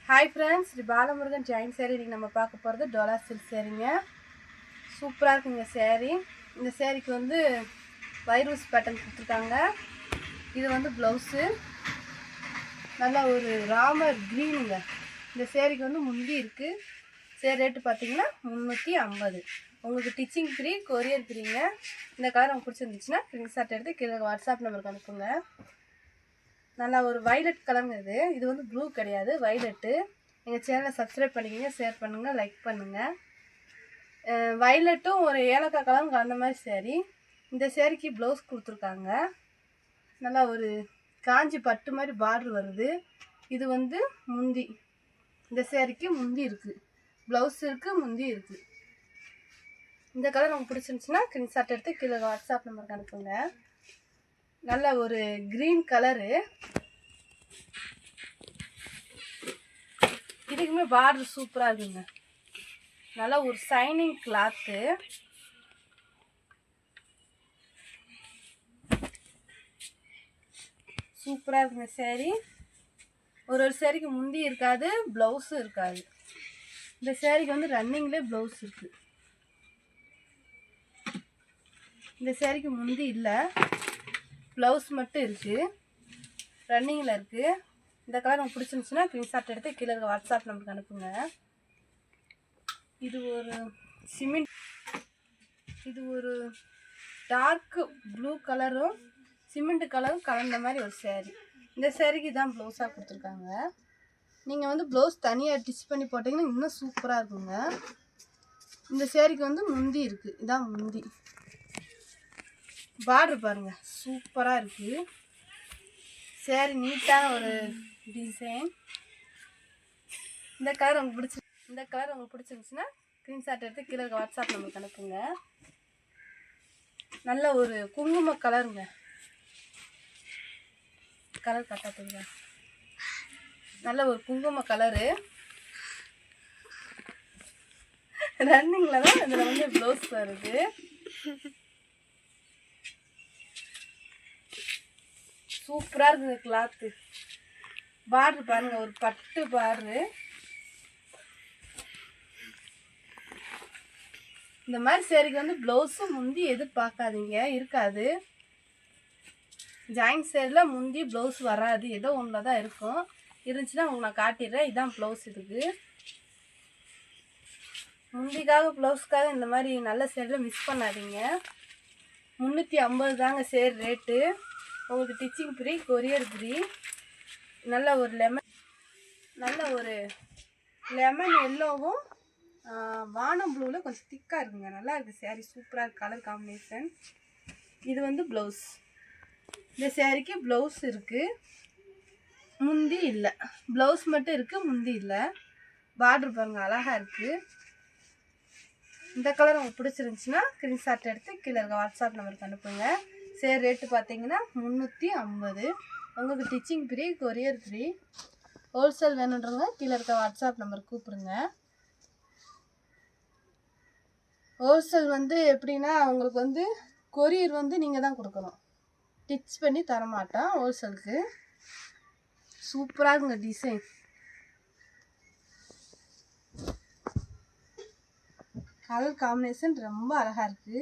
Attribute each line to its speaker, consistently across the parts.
Speaker 1: Hi friends, இது Balamurugan join sari. இன்றைக்கி நம்ம பார்க்க போகிறது டோலா சில்க் சேரீங்க. சூப்பராக இருக்குங்க சேரீ. இந்த சேரீக்கு வந்து வைரூஸ் பேட்டர்ன் கொடுத்துருக்காங்க. இது வந்து ப்ளவுஸு நல்லா ஒரு ராமர் க்ரீனுங்க. இந்த சேரீக்கு வந்து முந்தி இருக்குது. சேரீ ரேட்டு பார்த்தீங்கன்னா 350. உங்களுக்கு டிச்சிங் ஃப்ரீ, கொரியர் ஃப்ரீங்க. இந்த கலர் உங்களுக்கு பிடிச்சிருந்துச்சுன்னா ஸ்க்ரீன்ஷாட் எடுத்து கீழே வாட்ஸ்அப் நம்பருக்கு அனுப்புங்க. நல்லா ஒரு வைலட் கலருங்க. இது வந்து ப்ளூ கிடையாது, வைலட்டு. எங்கள் சேனலை சப்ஸ்கிரைப் பண்ணிக்கோங்க, ஷேர் பண்ணுங்கள், லைக் பண்ணுங்கள். வைலட்டும் ஒரு ஏலக்காய் கலரும் கலந்த மாதிரி சேரீ. இந்த சேரீக்கு ப்ளவுஸ் கொடுத்துருக்காங்க. நல்லா ஒரு காஞ்சி பட்டு மாதிரி பார்டர் வருது. இது வந்து முந்தி. இந்த சேரீக்கு முந்தி இருக்குது, ப்ளவுஸ் இருக்குது, முந்தி இருக்குது. இந்த கலர் உங்களுக்கு பிடிச்சிருந்துச்சுன்னா ஸ்க்ரீன்ஷாட் எடுத்து கீழே வாட்ஸ்அப் நம்பருக்கு அனுப்புங்க. நல்ல ஒரு க்ரீன் கலரு. இதுக்குமே பார்டர் சூப்பராக இருக்குங்க. நல்லா ஒரு ஷைனிங் கிளாத்து. சூப்பராக இருக்குங்க சேரீ. ஒரு சேரீக்கு முந்தி இருக்காது, ப்ளவுஸும் இருக்காது. இந்த சேரீக்கு வந்து ரன்னிங்லேயே ப்ளவுஸ் இருக்குது. இந்த சேரீக்கு முந்தி இல்லை, ப்ளவுஸ் மட்டும் இருக்குது, ரன்னிங்கில் இருக்குது. இந்த கலர் உங்களுக்கு பிடிச்சிருந்துச்சுன்னா ஸ்க்ரீன்ஷாட் எடுத்து கீழே இருக்க வாட்ஸ்அப் நம்பருக்கு அனுப்புங்க. இது ஒரு சிமெண்ட், இது ஒரு டார்க்கு ப்ளூ கலரும் சிமெண்ட் கலரும் கலந்த மாதிரி ஒரு சேரீ. இந்த சேரீக்கு தான் ப்ளவுஸாக கொடுத்துருக்காங்க. நீங்கள் வந்து ப்ளவுஸ் தனியாக டிச் பண்ணி போட்டிங்கன்னா இன்னும் சூப்பராக இருக்குங்க. இந்த சேரீக்கு வந்து முந்தி இருக்குது, இதான் முந்தி. பார்டர் பாருங்கள், சூப்பராக இருக்குது. சேரீ நீட்டான ஒரு டிசைன். இந்த கலர் உங்களுக்கு பிடிச்சிருந்துச்சுன்னா ஸ்க்ரீன்ஷாட் எடுத்து கீழே இருக்க வாட்ஸ்அப் நம்பருக்கு அனுப்புங்க. நல்ல ஒரு குங்கும கலருங்க. கலர் கட்டாத்துங்க. நல்ல ஒரு குங்கும கலரு. ரன்னிங்கில் தான் இதில் வந்து ப்ளவுஸ் வருது. சூப்பராக இருக்குங்க கிளாத்து. பார்டர் பாருங்கள், ஒரு பட்டு பார்டரு. இந்த மாதிரி சேரீக்கு வந்து ப்ளவுஸும் முந்தி எதிர்பார்க்காதீங்க, இருக்காது. ஜாயின் சேரீயில் முந்தி ப்ளவுஸ் வராது, ஏதோ ஒன்றில் தான் இருக்கும். இருந்துச்சுன்னா உங்களுக்கு நான் காட்டிடுறேன். இதுதான் ப்ளவுஸ். இதுக்கு முந்திக்காக ப்ளவுஸ்க்காக இந்த மாதிரி நல்ல சேரீயில் மிஸ் பண்ணாதீங்க. 350 தாங்க சேரீ ரேட்டு. உங்களுக்கு டிச்சிங் ஃப்ரீ, கொரியர் ஃப்ரீ. நல்ல ஒரு லெமன் எல்லோவும் வானம் ப்ளூவில் கொஞ்சம் திக்காக இருக்குங்க. நல்லா இருக்குது சேரீ, சூப்பராக இருக்குது கலர் காம்பினேஷன். இது வந்து ப்ளவுஸ். இந்த சேரீக்கு ப்ளவுஸ் இருக்குது, முந்தி இல்லை. ப்ளவுஸ் மட்டும் இருக்குது, முந்தி இல்லை. பார்டர் பாருங்கள், அழகாக இருக்குது. இந்த கலர் உங்களுக்கு பிடிச்சிருந்துச்சுன்னா ஸ்க்ரீன்ஷாட் எடுத்து கீழே இருக்க வாட்ஸ்அப் நம்பருக்கு அனுப்புங்க. சேரீ ரேட்டு பார்த்தீங்கன்னா 350. உங்களுக்கு ditching free, courier free. Wholesale வேணுன்றவங்க கீழே இருக்க வாட்ஸ்அப் நம்பருக்கு கூப்பிடுங்க. ஹோல்சேல் வந்து எப்படின்னா உங்களுக்கு வந்து கொரியர் வந்து நீங்கள் தான் கொடுக்கணும், டிச் பண்ணி தரமாட்டோம் ஹோல்சேலுக்கு. சூப்பராக இருக்குங்க டிசைன். கலர் காம்பினேஷன் ரொம்ப அழகாக இருக்குது.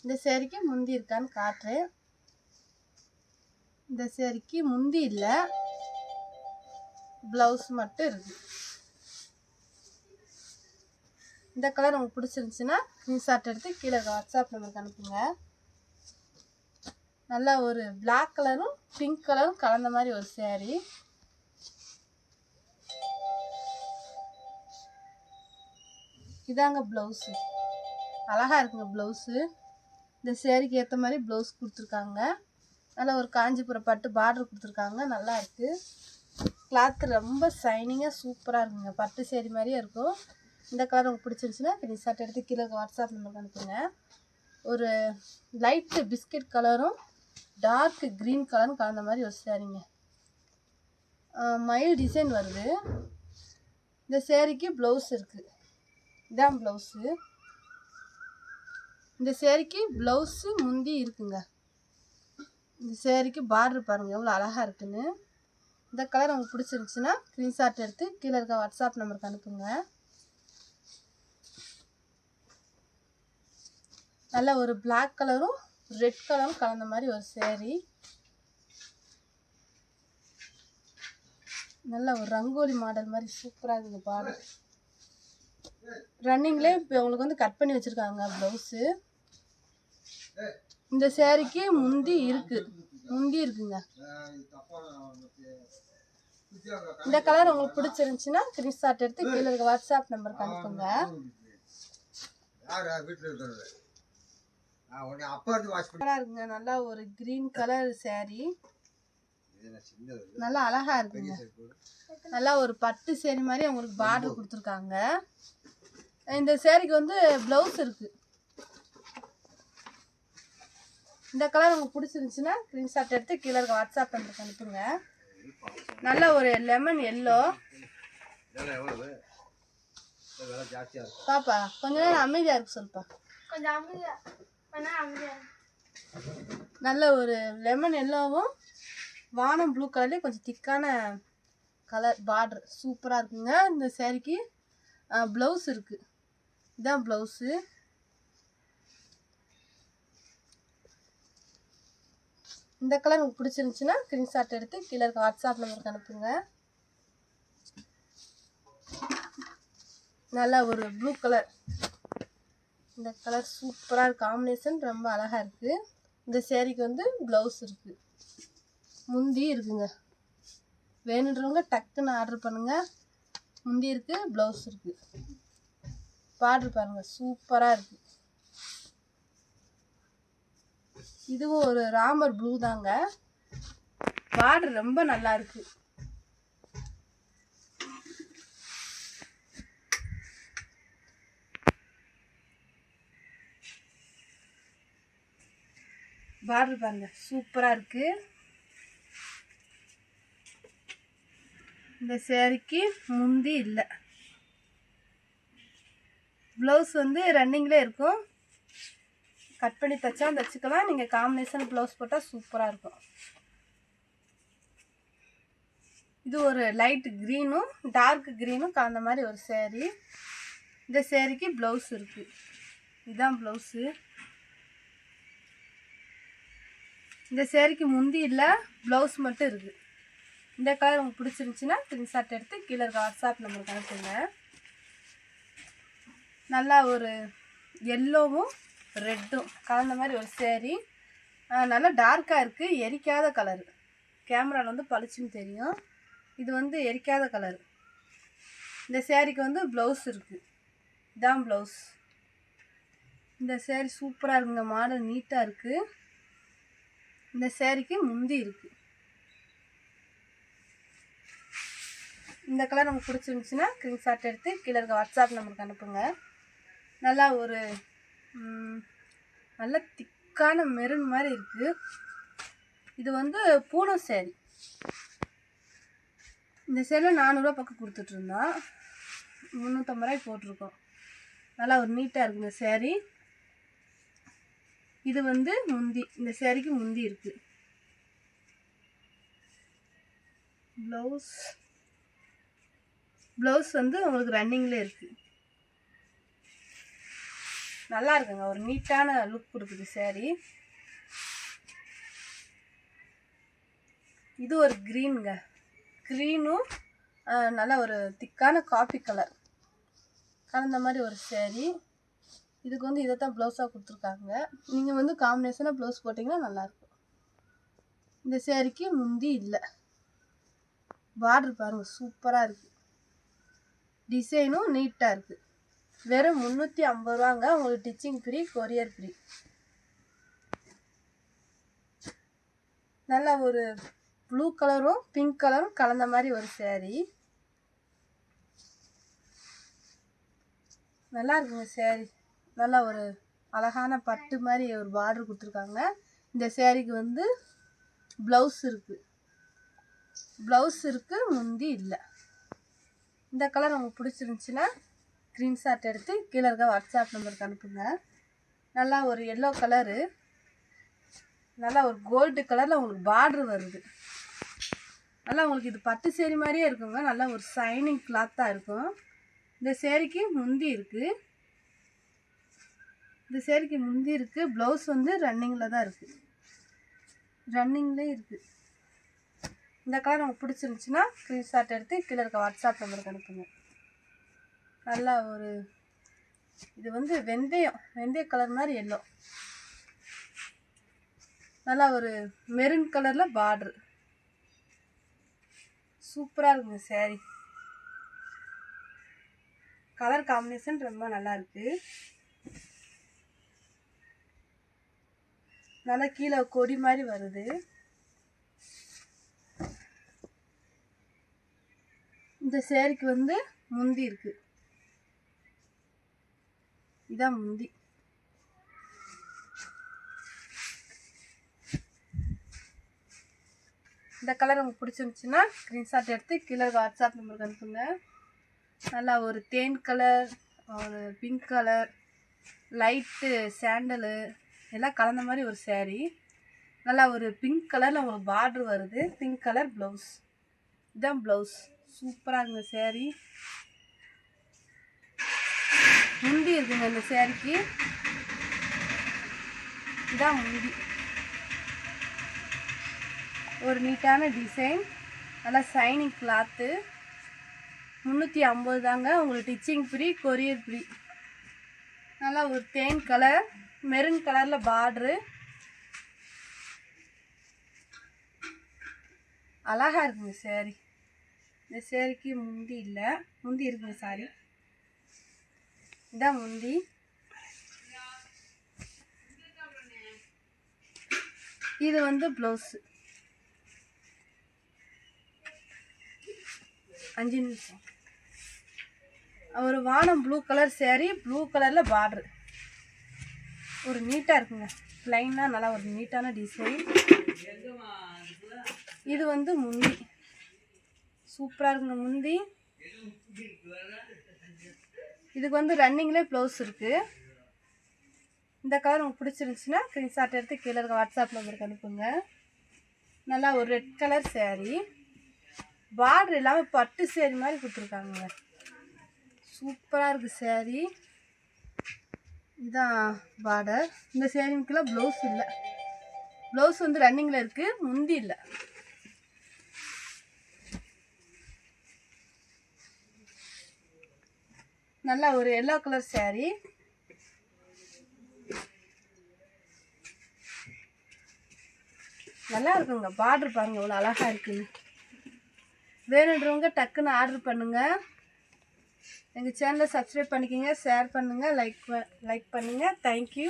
Speaker 1: இந்த சேரீக்கு முந்தி இருக்கான்னு காட்டுறேன். இந்த சேரீக்கு முந்தி இல்லை, ப்ளவுஸ் மட்டும் இருக்குது. இந்த கலர் உங்களுக்கு பிடிச்சிருந்துச்சுன்னா ஸ்க்ரீன்ஷாட் எடுத்து கீழே வாட்ஸ்அப் நம்பருக்கு அனுப்புங்க. நல்லா ஒரு பிளாக் கலரும் பிங்க் கலரும் கலந்த மாதிரி ஒரு சேரீ. இதாங்க ப்ளவுஸு. அழகாக இருக்குங்க ப்ளவுஸு. இந்த சேரீக்கு ஏற்ற மாதிரி ப்ளவுஸ் கொடுத்துருக்காங்க. நல்லா ஒரு காஞ்சிபுரம் பட்டு பார்டர் கொடுத்துருக்காங்க. நல்லா இருக்குது. கிளாத்து ரொம்ப ஷைனிங்காக சூப்பராக இருக்குங்க. பட்டு சேரீ மாதிரியே இருக்கும். இந்த கலர் உங்களுக்கு பிடிச்சிருந்துச்சுன்னா ஸ்க்ரீன்ஷாட் எடுத்து கீழே வாட்ஸ்அப் நம்பருக்கு அனுப்புங்க. ஒரு லைட்டு பிஸ்கட் கலரும் டார்க் க்ரீன் கலரும் கலந்த மாதிரி ஒரு சேரீங்க. மயில் டிசைன் வருது. இந்த சேரீக்கு ப்ளவுஸ் இருக்குது, இதான் ப்ளவுஸு. இந்த சேரீக்கு ப்ளவுஸு முந்தி இருக்குங்க. இந்த சேரீக்கு பார்டர் பாருங்கள் எவ்வளோ அழகாக இருக்குன்னு. இந்த கலர் உங்களுக்கு பிடிச்சிருந்துச்சுன்னா ஸ்க்ரீன்ஷாட் எடுத்து கீழே இருக்க வாட்ஸ்அப் நம்பருக்கு அனுப்புங்க. நல்ல ஒரு பிளாக் கலரும் ரெட் கலரும் கலந்த மாதிரி ஒரு சேரீ. நல்ல ஒரு ரங்கோலி மாடல் மாதிரி சூப்பராக இருக்குது பார்டர். ரன்னிங்லேயே இப்போ உங்களுக்கு வந்து கட் பண்ணி வச்சுருக்காங்க ப்ளவுஸு. இந்த சேரீக்கு முந்தி இருக்குங்க. இந்த கலர் உங்களுக்கு பிடிச்சிருந்துச்சுன்னா ஸ்க்ரீன்ஷாட் எடுத்து கீழே இருக்க வாட்ஸ்அப் நம்பருக்கு அனுப்புங்க. இருக்குங்க நல்லா ஒரு கிரீன் கலர் சேரீ, நல்லா அழகா இருக்குங்க. நல்லா ஒரு பட்டு சேரீ மாதிரி உங்களுக்கு பார்டர் கொடுத்துருக்காங்க. இந்த சேரீக்கு வந்து ப்ளவுஸ் இருக்கு. இந்த கலர் உங்களுக்கு பிடிச்சிருந்துச்சுன்னா ஸ்க்ரீன்ஷாட் எடுத்து கீழே இருக்க வாட்ஸ்அப் நம்பருக்கு அனுப்புங்க. நல்ல ஒரு லெமன் எல்லோ. பாப்பா கொஞ்ச நேரம் அமைதியா இருக்கு சொல்லுப்பா. நல்ல ஒரு லெமன் எல்லோவும் வானம் ப்ளூ கலர்லேயே கொஞ்சம் திக்கான கலர் பார்டர் சூப்பராக இருக்குங்க. இந்த சேரீக்கு ப்ளவுஸ் இருக்குது. இதுதான் ப்ளவுஸு. இந்த கலர் உங்களுக்கு பிடிச்சிருந்துச்சுன்னா ஸ்க்ரீன்ஷாட் எடுத்து கீழே இருக்க வாட்ஸ்அப் நம்பருக்கு அனுப்புங்க. நல்லா ஒரு ப்ளூ கலர். இந்த கலர் சூப்பராக இருக்குது. காம்பினேஷன் ரொம்ப அழகாக இருக்குது. இந்த சேரீக்கு வந்து ப்ளவுஸ் இருக்குது, முந்தி இருக்குங்க. வேணுன்றவங்க டக்குன்னு ஆர்டர் பண்ணுங்கள். முந்தி இருக்குது, ப்ளவுஸ் இருக்குது. பார்டர் பாருங்கள் சூப்பராக இருக்குது. இதுவும் ஒரு ராமர் ப்ளூ தாங்க. பார்டர் ரொம்ப நல்லா இருக்கு. பார்டர் பாருங்க சூப்பரா இருக்கு. இந்த சேரீக்கு முந்தி இல்லை, ப்ளவுஸ் வந்து ரன்னிங்ல இருக்கும். கட் பண்ணி தைச்சா தைச்சிக்கலாம். நீங்கள் காம்பினேஷன் ப்ளவுஸ் போட்டால் சூப்பராக இருக்கும். இது ஒரு லைட் க்ரீனும் டார்க் க்ரீனும் கலந்த மாதிரி ஒரு சேரீ. இந்த சேரீக்கு ப்ளவுஸ் இருக்குது. இதுதான் ப்ளவுஸு. இந்த சேரீக்கு முந்தி இல்லை, ப்ளவுஸ் மட்டும் இருக்குது. இந்த கலர் உங்களுக்கு பிடிச்சிருந்துச்சின்னா ஸ்க்ரீன்ஷாட் எடுத்து கீழே இருக்க வாட்ஸ்அப் நம்பருக்கு அனுப்புங்க. நல்லா ஒரு எல்லோவும் ரெட்டும் கலந்த மாதிரி ஒரு சேரீ. நல்லா டார்க்காக இருக்குது, எரிக்காத கலரு. கேமராவில் வந்து பளிச்சுன்னு தெரியும். இது வந்து எரிக்காத கலரு. இந்த சேரீக்கு வந்து ப்ளவுஸ் இருக்குது. இதான் ப்ளவுஸ். இந்த சேரீ சூப்பராக இருக்குங்க. மாடல் நீட்டாக இருக்குது. இந்த சேரீக்கு முந்தி இருக்குது. இந்த கலர் நமக்கு பிடிச்சிருந்துச்சுன்னா ஸ்க்ரீன்ஷாட் எடுத்து கீழே இருக்க வாட்ஸ்அப் நம்பருக்கு அனுப்புங்க. நல்லா ஒரு நல்ல திக்கான மெரூன் மாதிரி இருக்குது. இது வந்து பூனம் சேரீ. இந்த சேரீயில் 400 பக்கம் கொடுத்துட்ருந்தோம், 350 ரூபாய்க்கு போட்டிருக்கோம். நல்லா ஒரு நீட்டாக இருக்குது இந்த சேரீ. இது வந்து முந்தி, இந்த சேரீக்கு முந்தி இருக்குது. ப்ளவுஸ் வந்து உங்களுக்கு ரன்னிங்கில் இருக்குது. நல்லா இருக்குங்க, ஒரு நீட்டான லுக் கொடுக்குது சேரீ. இது ஒரு க்ரீனுங்க. க்ரீனும் நல்லா ஒரு திக்கான காஃபி கலர் கலந்த மாதிரி ஒரு சேரீ. இதுக்கு வந்து இதை தான் ப்ளவுஸாக கொடுத்துருக்காங்க. நீங்கள் வந்து காம்பினேஷனாக ப்ளவுஸ் போட்டிங்கன்னா நல்லாயிருக்கும். இந்த சேரீக்கு முந்தி இல்லை. பார்டர் பாருங்கள் சூப்பராக இருக்குது. டிசைனும் நீட்டாக இருக்குது. வெறும் 350 ரூபாங்க. உங்களுக்கு டிச்சிங் ஃப்ரீ, கொரியர் ஃப்ரீ. நல்லா ஒரு ப்ளூ கலரும் பிங்க் கலரும் கலந்த மாதிரி ஒரு சேரீ. நல்லா இருக்குங்க சேரீ. நல்லா ஒரு அழகான பட்டு மாதிரி ஒரு பார்டர் கொடுத்துருக்காங்க. இந்த சேரீக்கு வந்து ப்ளவுஸ் இருக்குது. முந்தி இல்லை. இந்த கலர் உங்களுக்கு பிடிச்சிருந்துச்சின்னா ஸ்க்ரீன்ஷாட் எடுத்து கீழே இருக்க வாட்ஸ்அப் நம்பருக்கு அனுப்புங்க. நல்லா ஒரு எல்லோ கலரு, நல்லா ஒரு கோல்டு கலரில் உங்களுக்கு பார்டர் வருது. நல்லா உங்களுக்கு இது பட்டு சேரீ மாதிரியே இருக்குங்க. நல்லா ஒரு ஷைனிங் கிளாத்தாக இருக்கும். இந்த சேரீக்கு முந்தி இருக்குது. இந்த சேரீக்கு முந்தி இருக்குது. ப்ளவுஸ் வந்து ரன்னிங்கில் தான் இருக்குது. ரன்னிங்லேயே இருக்குது. இந்த கலர் உங்களுக்கு பிடிச்சிருந்துச்சின்னா ஸ்க்ரீன்ஷாட் எடுத்து கீழே இருக்க வாட்ஸ்அப் நம்பருக்கு அனுப்புங்க. நல்லா ஒரு இது வந்து வெந்தய கலர் மாதிரி எல்லோ. நல்லா ஒரு மெரூன் கலரில் பார்ட்ரு. சூப்பராக இருக்குங்க சேரீ. கலர் காம்பினேஷன் ரொம்ப நல்லா இருக்குது. நல்லா கீழே கொடி மாதிரி வருது. இந்த சேரீக்கு வந்து முந்தி இருக்கு. இதான் முந்தி. இந்த கலர் உங்களுக்கு பிடிச்சிருந்துச்சுன்னா ஸ்க்ரீன்ஷாட் எடுத்து கீழே வாட்ஸ்அப் நம்பருக்கு அனுப்புங்க. நல்லா ஒரு தேன் கலர், ஒரு பிங்க் கலர், லைட்டு சாண்டலு எல்லாம் கலந்த மாதிரி ஒரு சேரீ. நல்லா ஒரு பிங்க் கலரில் உங்களுக்கு பார்ட்ரு வருது. Pink colour blouse. இதுதான் ப்ளவுஸ். சூப்பராக இருக்குங்க சேரீ. முந்தி இருக்குங்க இந்த சேரீக்கு. இதான் முந்தி. ஒரு நீட்டான டிசைன், நல்லா ஷைனிங் கிளாத்து. 350 தாங்க. உங்களுக்கு டிச்சிங் ஃப்ரீ, கொரியர் ஃப்ரீ. நல்லா ஒரு தேன் கலர், மெரூன் கலரில் பார்ட்ரு. அழகாக இருக்குங்க சேரீ. இந்த சேரீக்கு முந்தி இல்லை, முந்தி இருக்குங்க. சாரி, இதான் முந்தி. இது வந்து ப்ளவுஸு. 5 நிமிஷம். ஒரு வானம் ப்ளூ கலர் சேரீ, ப்ளூ கலரில் பார்ட்ரு. ஒரு நீட்டாக இருக்குங்க. ப்ளைனாக நல்லா ஒரு நீட்டான டிசைன். இது வந்து முந்தி. சூப்பராக இருக்குங்க முந்தி. இதுக்கு வந்து ரன்னிங்லேயே ப்ளவுஸ் இருக்குது. இந்த கலர் உங்களுக்கு பிடிச்சிருந்துச்சுன்னா ஸ்க்ரீன்ஷாட் எடுத்து கீழே இருக்க வாட்ஸ்அப் நம்பருக்கு அனுப்புங்க. நல்லா ஒரு ரெட் கலர் சேரீ. பார்டர் இல்லாமல் பட்டு சேரீ மாதிரி கொடுத்துருக்காங்க. சூப்பராக இருக்குது சேரீ. இதுதான் பார்டர். இந்த சேரீக்கெல்லாம் ப்ளவுஸ் இல்லை. ப்ளவுஸ் வந்து ரன்னிங்கில் இருக்குது, முந்தி இல்லை. நல்லா ஒரு எல்லோ கலர் சேரீ. நல்லா இருக்குங்க. பார்டர் பாருங்கள் இவ்வளோ அழகாக இருக்குங்க. வேணுன்றவங்க டக்குன்னு ஆர்டர் பண்ணுங்கள். எங்கள் சேனலை சப்ஸ்கிரைப் பண்ணிக்கோங்க, ஷேர் பண்ணுங்கள், லைக் பண்ணுங்கள். தேங்க்யூ.